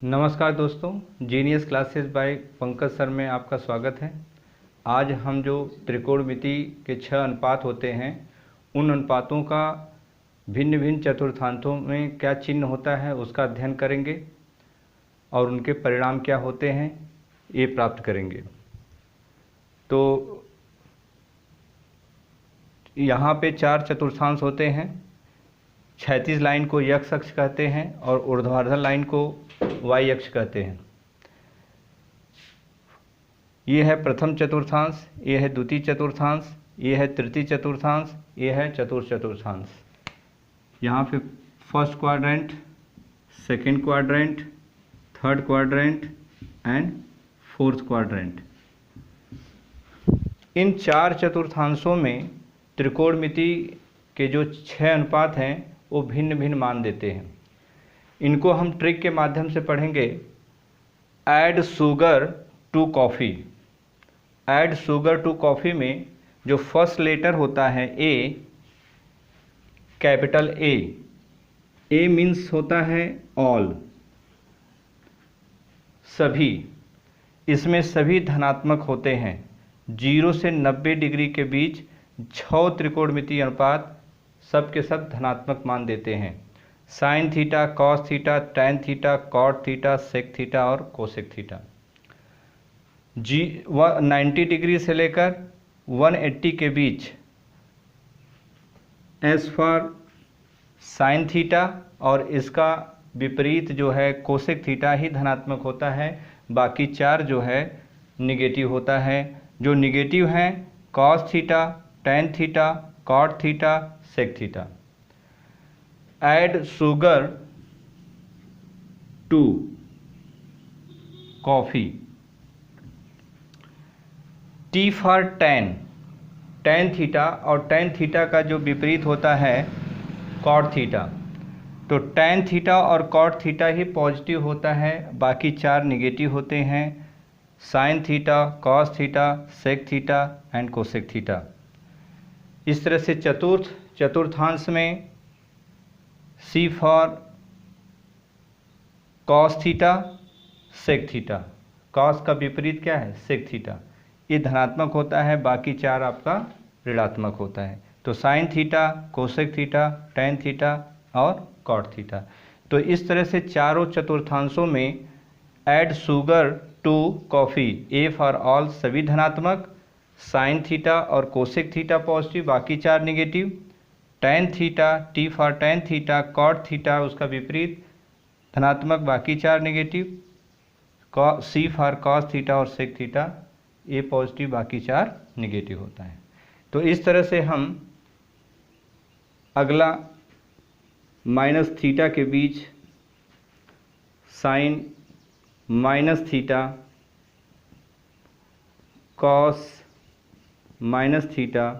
नमस्कार दोस्तों, genius classes bye Pankaj sir में आपका स्वागत है। आज हम जो त्रिकोणमिति के 6 अनुपात होते हैं उन अनुपातों का भिन्न भिन्न चतुर्थांशों में क्या चिन्ह होता है उसका अध्ययन करेंगे और उनके परिणाम क्या होते हैं ये प्राप्त करेंगे। तो यहाँ पे 4 चतुर्थांश होते हैं। क्षैतिज लाइन को x अक्ष कहते हैं और ऊर्ध्वाधर लाइन को y अक्ष कहते हैं। ये है प्रथम चतुर्थांश, ये है द्वितीय चतुर्थांश, ये है तृतीय चतुर्थांश, ये है चतुर्थ चतुर्थांश। यहाँ पे first quadrant, second quadrant, third quadrant and fourth quadrant. इन 4 चतुर्थांशों में त्रिकोणमिति के जो 6 अनुपात हैं वो भिन्न भिन्न मान देते हैं। इनको हम ट्रिक के माध्यम से पढ़ेंगे। Add sugar to coffee. Add sugar to coffee में जो फर्स्ट लेटर होता है ए, कैपिटल ए मीन्स होता है ऑल, सभी। इसमें सभी धनात्मक होते हैं। 0 से 90 डिग्री के बीच 6 त्रिकोणमितीय अनुपात सब के सब धनात्मक मान देते हैं। Sine theta, cos theta, tan theta, cot theta, sec theta और कोसेक थीटा। 90 डिग्री से लेकर 180 के बीच एज फॉर साइन थीटा, और इसका विपरीत जो है कोसेक थीटा ही धनात्मक होता है। बाकी 4 जो है निगेटिव होता है। जो निगेटिव हैं cos theta, tan theta, cot theta, sec theta. Add sugar to coffee. T for tan, tan theta, और टैन थीटा का जो विपरीत होता है कॉट थीटा। तो टैन थीटा और कॉट थीटा ही पॉजिटिव होता है, बाकी 4 निगेटिव होते हैं। Sine theta, cos theta, sec theta and cosec theta. इस तरह से चतुर्थांश में C for cos theta, sec theta. Cos का विपरीत क्या है? Sec theta. ये धनात्मक होता है, बाकी 4 आपका ऋणात्मक होता है। तो sine theta, cosec theta, tan theta और कॉट थीटा। तो इस तरह से चारों चतुर्थांशों में add sugar to coffee, A for all सभी धनात्मक, साइन थीटा और कोसेक थीटा पॉजिटिव, बाकी 4 negative. Tan theta, T for tan theta, cot theta उसका विपरीत धनात्मक, बाकी 4 negative. C for cos theta और सेक थीटा ए पॉजिटिव, बाकी 4 निगेटिव होता है। तो इस तरह से हम अगला माइनस थीटा के बीच sine minus theta, cos minus theta,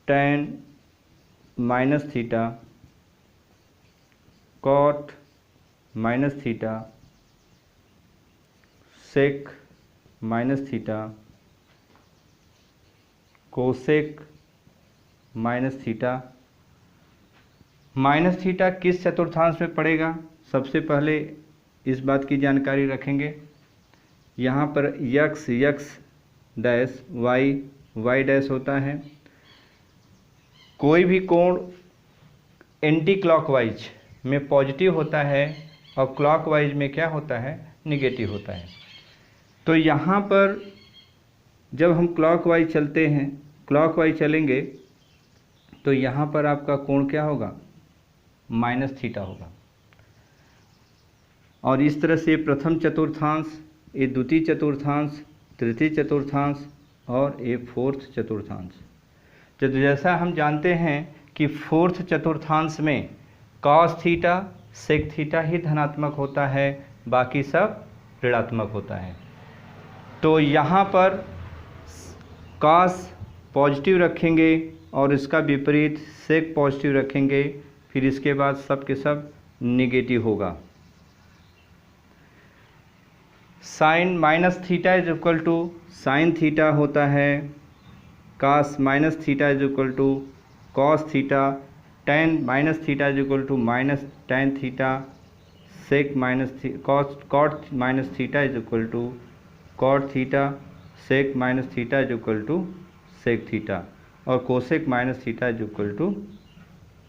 tan minus theta, cot minus theta, sec minus theta, cosec minus theta. Minus theta किस चतुर्थांश में पड़ेगा? सबसे पहले इस बात की जानकारी रखेंगे। यहाँ पर यक्स डैश, वाई डैश होता है। कोई भी कोण एंटी क्लॉकवाइज में पॉजिटिव होता है और क्लॉकवाइज में क्या होता है? निगेटिव होता है। तो यहाँ पर जब हम क्लॉकवाइज चलते हैं, क्लॉकवाइज चलेंगे तो यहाँ पर आपका कोण क्या होगा? माइनस थीटा होगा। और इस तरह से प्रथम चतुर्थांश, ये द्वितीय चतुर्थांश, तृतीय चतुर्थांश और ये फोर्थ चतुर्थांश। तो जैसा हम जानते हैं कि फोर्थ चतुर्थांश में कॉस थीटा, सेक थीटा ही धनात्मक होता है, बाकी सब ऋणात्मक होता है। तो यहाँ पर कॉस पॉजिटिव रखेंगे और इसका विपरीत सेक पॉजिटिव रखेंगे, फिर इसके बाद सब के सब निगेटिव होगा। Sine minus theta is equal to sine theta होता है, cos minus theta is equal to cos theta, tan minus theta is equal to minus tan theta, sec minus cot minus theta is equal to cot theta, sec minus theta is equal to sec theta, और cosec minus theta is equal to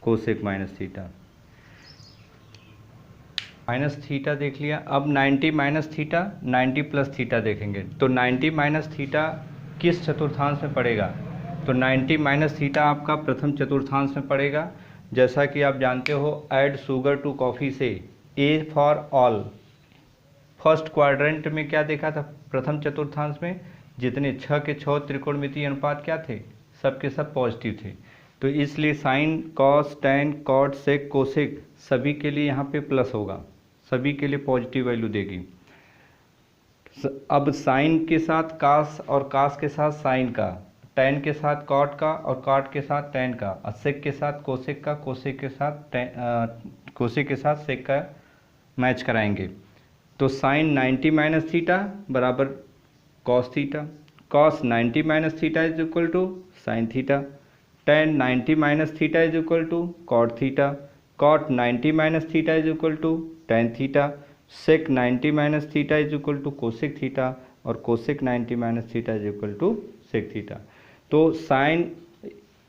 cosec minus theta. Minus theta देख लिया। अब 90 minus theta, 90 plus theta देखेंगे। तो 90 minus theta किस चतुर्थांश में पड़ेगा? तो 90 माइनस थीटा आपका प्रथम चतुर्थांश में पड़ेगा। जैसा कि आप जानते हो, ऐड शुगर टू कॉफ़ी से ए फॉर ऑल, फर्स्ट क्वाड्रेंट में क्या देखा था? प्रथम चतुर्थांश में जितने 6 के 6 त्रिकोणमितीय अनुपात क्या थे? सब के सब पॉजिटिव थे। तो इसलिए साइन, कॉस, टैन, कॉट, सेक, कोसेक सभी के लिए यहाँ पे प्लस होगा, सभी के लिए पॉजिटिव वैल्यू देगी। अब साइन के साथ कास और कास के साथ साइन का, टैन के साथ कॉट का और कॉट के साथ टैन का, और सेक के साथ कोसेक का, कोसेक के साथ कोसेक के साथ सेक का मैच कराएंगे। तो साइन 90 माइनस थीटा बराबर cos theta, cos 90 minus theta is equal to sine theta, tan 90 minus theta is equal to cot theta, cot 90 minus theta is equal to tan theta, sec 90 minus theta is equal to cosec theta, और cosec 90 minus theta is equal to sec theta. तो sine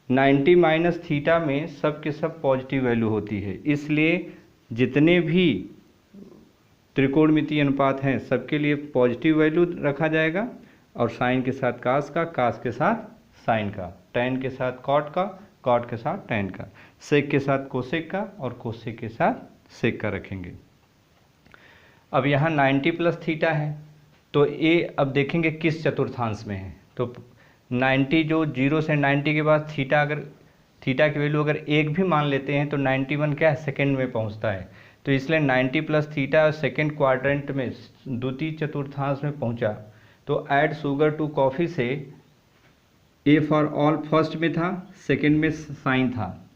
90 minus theta में सब के सब positive value होती है, इसलिए जितने भी त्रिकोणमितीय अनुपात हैं सबके लिए पॉजिटिव वैल्यू रखा जाएगा। और साइन के साथ कास का, कास के साथ साइन का, टैन के साथ कॉट का, कॉट के साथ टैन का, सेक के साथ कोसेक का, और कोसेक के साथ सेक का रखेंगे। अब यहाँ 90 प्लस थीटा है, तो ये अब देखेंगे किस चतुर्थांश में है। तो 90 जो 0 से 90 के बाद थीटा, अगर थीटा की वैल्यू अगर 1 भी मान लेते हैं तो 91 क्या है? सेकेंड में पहुँचता है। तो इसलिए 90 प्लस थीटा सेकेंड क्वाड्रेंट में, द्वितीय चतुर्थांश में पहुँचा। तो ऐड शुगर टू कॉफ़ी से ए फॉर ऑल फर्स्ट में था, सेकेंड में साइन था,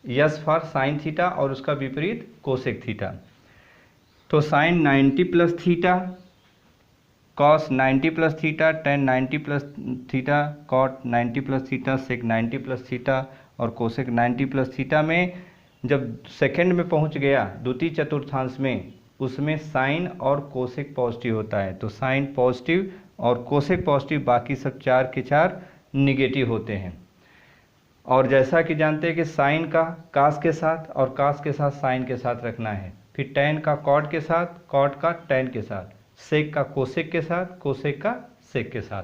यस फॉर साइन थीटा, और उसका विपरीत कोसेक थीटा। तो sine 90 plus theta, cos 90 plus theta, tan 90 plus theta, cot 90 plus theta, sec 90 plus theta, और कोसेक 90 प्लस थीटा में जब सेकेंड में पहुंच गया द्वितीय चतुर्थांश में, उसमें साइन और कोसेक पॉजिटिव होता है। तो साइन पॉजिटिव और कोसेक पॉजिटिव, बाकी सब 4 के 4 निगेटिव होते हैं। और जैसा कि जानते हैं कि साइन का कास के साथ और कास के साथ साइन के साथ रखना है, फिर टैन का कॉट के साथ, कॉट का टैन के साथ, सेक का कोसेक के साथ, कोसेक का सेक के साथ।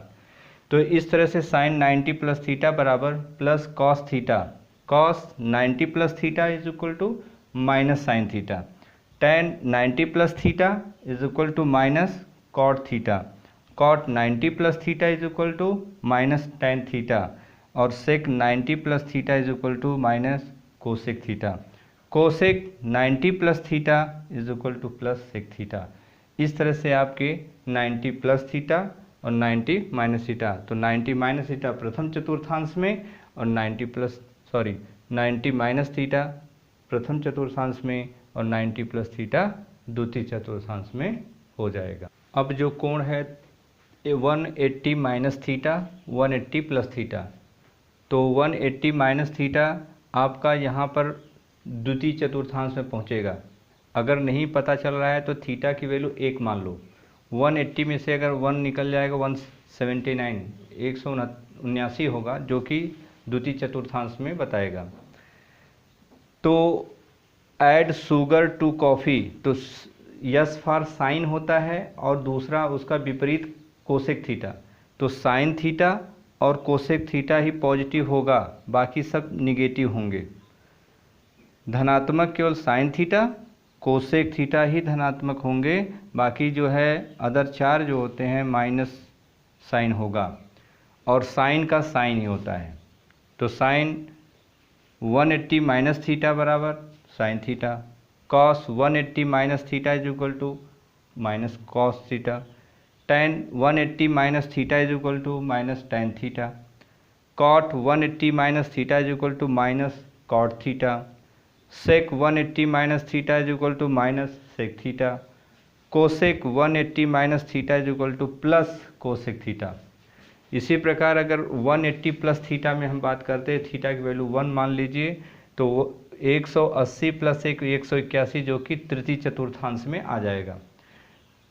तो इस तरह से साइन 90 प्लस थीटा बराबर plus cos theta, cos 90 plus theta is equal to minus sine theta, tan 90 plus theta is equal to minus cot theta, cot 90 plus theta is equal to minus tan theta, और sec 90 plus theta is equal to minus cosec theta, cosec 90 plus theta is equal to plus sec theta. इस तरह से आपके 90 plus theta और 90 minus theta, तो 90 minus theta प्रथम चतुर्थांश में और 90 माइनस थीटा प्रथम चतुर्थांश में और 90 प्लस थीटा द्वितीय चतुर्थांश में हो जाएगा। अब जो कोण है 180 माइनस थीटा, 180 प्लस थीटा, तो 180 माइनस थीटा आपका यहाँ पर द्वितीय चतुर्थांश में पहुँचेगा। अगर नहीं पता चल रहा है तो थीटा की वैल्यू 1 मान लो। 180 में से अगर 1 निकल जाएगा 179, 179 होगा, जो कि द्वितीय चतुर्थांश में बताएगा। तो ऐड शुगर टू कॉफ़ी, तो यस फॉर साइन होता है और दूसरा उसका विपरीत कोसेक थीटा। तो साइन थीटा और कोसेक थीटा ही पॉजिटिव होगा, बाकी सब निगेटिव होंगे। धनात्मक केवल साइन थीटा, कोसेक थीटा ही धनात्मक होंगे, बाकी जो है अदर 4 जो होते हैं माइनस साइन होगा, और साइन का साइन ही होता है। तो साइन 180 माइनस थीटा बराबर sine theta, cos 180 minus theta is equal to minus cos theta, tan 180 minus theta is equal to minus tan theta, cot 180 minus theta is equal to minus cot theta, sec 180 minus theta is equal to minus sec theta, cosec 180 minus theta is equal to plus cosec theta. इसी प्रकार अगर 180 plus theta में हम बात करते हैं, theta की value 1 मान लीजिए, तो 180 प्लस 1 181 जो कि तृतीय चतुर्थांश में आ जाएगा।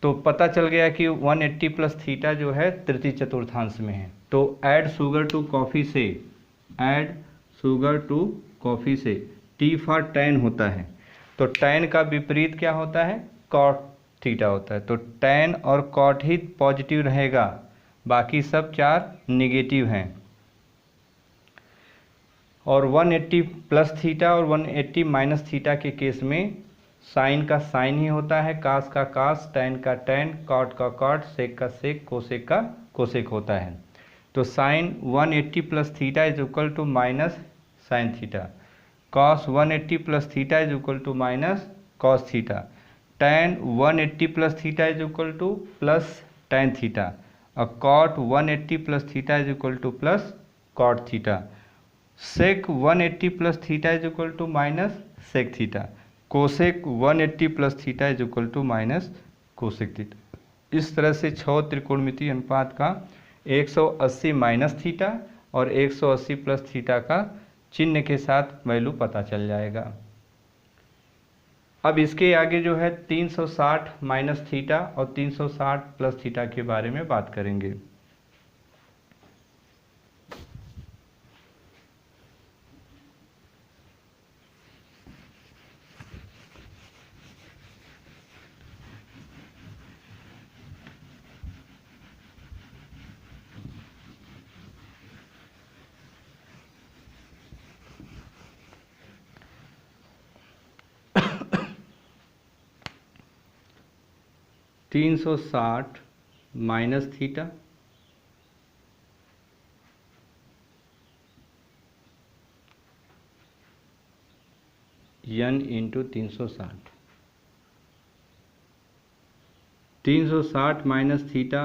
तो पता चल गया कि 180 प्लस थीटा जो है तृतीय चतुर्थांश में है। तो ऐड शुगर टू कॉफ़ी से, ऐड शुगर टू कॉफ़ी से टी फॉर टैन होता है। तो टैन का विपरीत क्या होता है? कॉट थीटा होता है। तो टैन और कॉट ही पॉजिटिव रहेगा, बाकी सब चार निगेटिव हैं। और 180 प्लस थीटा और 180 माइनस थीटा के केस में साइन का साइन ही होता है, कास का कास, टैन का टैन, कॉट का कॉट, सेक का सेक, कोसेक का कोसेक होता है। तो sine 180 plus theta is equal to minus sine theta, cos 180 plus theta is equal to minus cos theta, tan 180 plus theta is equal to plus tan theta, और cot 180 plus theta is equal to plus cot theta, sec 180 plus theta is equal to minus sec theta, cosec 180 plus theta is equal to minus cosec theta. इस तरह से 6 त्रिकोणमितीय अनुपात का 180 minus theta और 180 plus theta का चिन्ह के साथ वैल्यू पता चल जाएगा। अब इसके आगे जो है 360 माइनस थीटा और 360 प्लस थीटा के बारे में बात करेंगे। 360 minus theta n into 360, 360 minus theta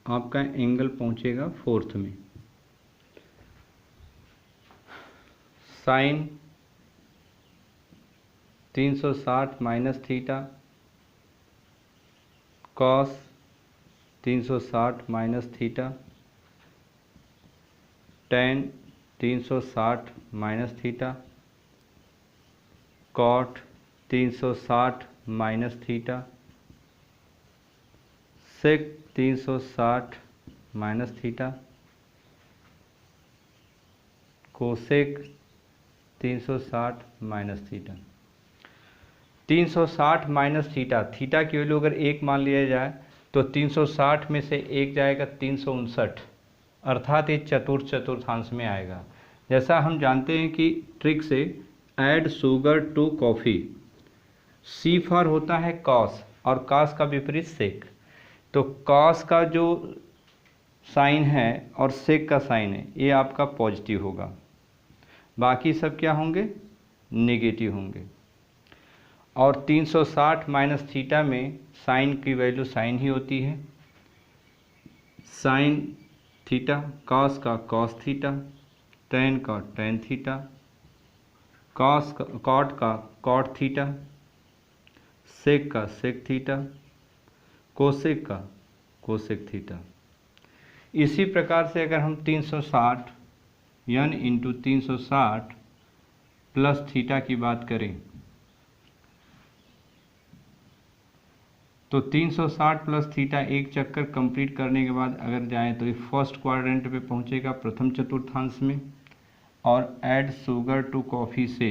आपका एंगल पहुंचेगा फोर्थ में, sine 360 minus theta, cos 360 minus theta, tan 360 minus theta, cot 360 minus theta, sec 360 minus theta, cosec 360 minus theta. 360 minus theta, theta की value अगर 1 मान लिया जाए तो 360 में से 1 जाएगा 359, अर्थात ये चतुर्थांश में आएगा। जैसा हम जानते हैं कि ट्रिक से add sugar to coffee, C for होता है कॉस और कॉस का विपरीत सेक। तो कॉस का जो साइन है और सेक का साइन है ये आपका पॉजिटिव होगा, बाकी सब क्या होंगे? नेगेटिव होंगे। और 360 माइनस थीटा में साइन की वैल्यू साइन ही होती है, साइन थीटा, कॉस का कॉस थीटा, टैन का टैन थीटा, कॉस का कॉट का कॉट थीटा, सेक का सेक थीटा, कोसेक का कोसेक थीटा। इसी प्रकार से अगर हम 360 n इंटू 360 प्लस थीटा की बात करें तो 360 प्लस थीटा एक चक्कर कंप्लीट करने के बाद अगर जाएं तो ये फर्स्ट क्वाड्रेंट पे पहुंचेगा, प्रथम चतुर्थांश में। और ऐड शुगर टू कॉफ़ी से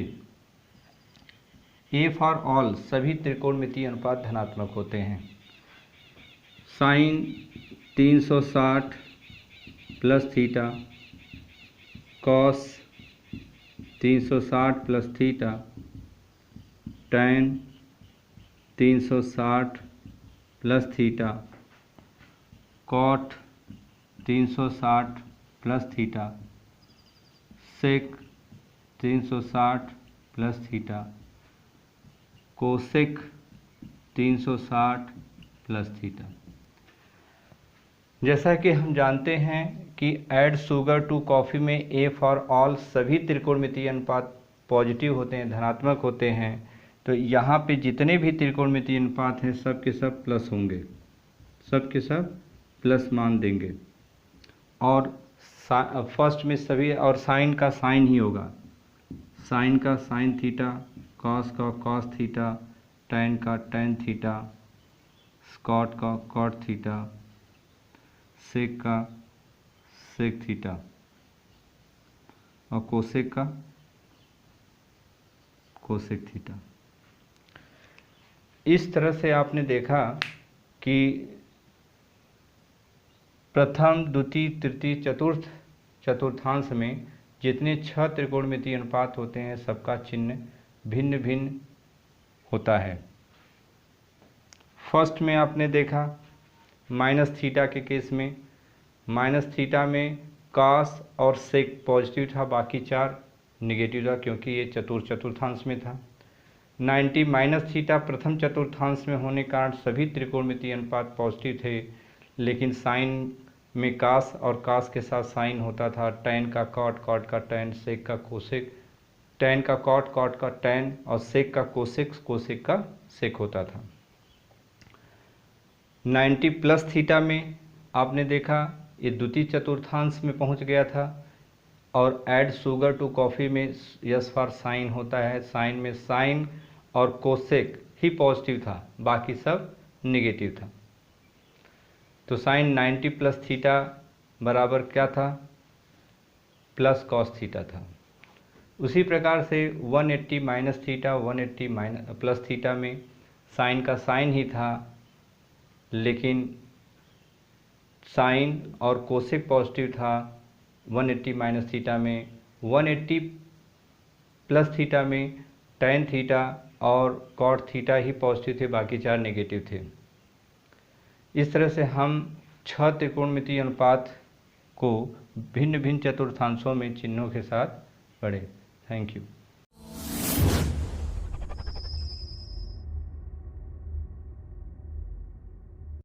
ए फॉर ऑल सभी त्रिकोणमितीय अनुपात धनात्मक होते हैं। Sine 360 plus theta, cos 360 plus theta, tan 360 plus theta, cot 360 plus theta, sec 360 plus theta, cosec 360 plus theta. जैसा कि हम जानते हैं कि ऐड शुगर टू कॉफ़ी में ए फॉर ऑल सभी त्रिकोणमितीय अनुपात पॉजिटिव होते हैं, धनात्मक होते हैं। तो यहाँ पे जितने भी त्रिकोणमितीय अनुपात हैं सब के सब प्लस होंगे, सब के सब प्लस मान देंगे। और फर्स्ट में सभी और साइन का साइन ही होगा, साइन का साइन थीटा, कॉस का कॉस थीटा, टैन का टैन थीटा, स्कॉट का कॉट थीटा, सेक का सेक थीटा और कोसेक का कोसेक थीटा। इस तरह से आपने देखा कि प्रथम, द्वितीय, तृतीय, चतुर्थांश में जितने 6 त्रिकोणमितीय अनुपात होते हैं सबका चिन्ह भिन्न भिन्न होता है। फर्स्ट में आपने देखा माइनस थीटा के केस में, माइनस थीटा में कॉस और सेक पॉजिटिव था, बाकी 4 निगेटिव था क्योंकि ये चतुर्थांश में था। 90 माइनस थीटा प्रथम चतुर्थांश में होने के कारण सभी त्रिकोणमितीय अनुपात पॉजिटिव थे, लेकिन साइन में कास और कास के साथ साइन होता था, टैन का कॉट, कॉट का टैन, सेक का कोसेक, टैन का कॉट, कॉट का टैन और सेक का कोसेक, कोसेक का सेक होता था। 90 प्लस थीटा में आपने देखा ये द्वितीय चतुर्थांश में पहुंच गया था और ऐड शुगर टू कॉफ़ी में यस फॉर साइन होता है, साइन में साइन और कोसेक ही पॉजिटिव था, बाकी सब निगेटिव था। तो साइन 90 प्लस थीटा बराबर क्या था, प्लस कॉस थीटा था। उसी प्रकार से 180 minus theta, 180 minus plus theta में साइन का साइन ही था, लेकिन साइन और कोसेक पॉजिटिव था 180 माइनस थीटा में। 180 प्लस थीटा में टैन थीटा और कॉट थीटा ही पॉजिटिव थे, बाकी 4 नेगेटिव थे। इस तरह से हम 6 त्रिकोणमितीय अनुपात को भिन्न भिन्न चतुर्थांशों में चिन्हों के साथ पढ़े। Thank you.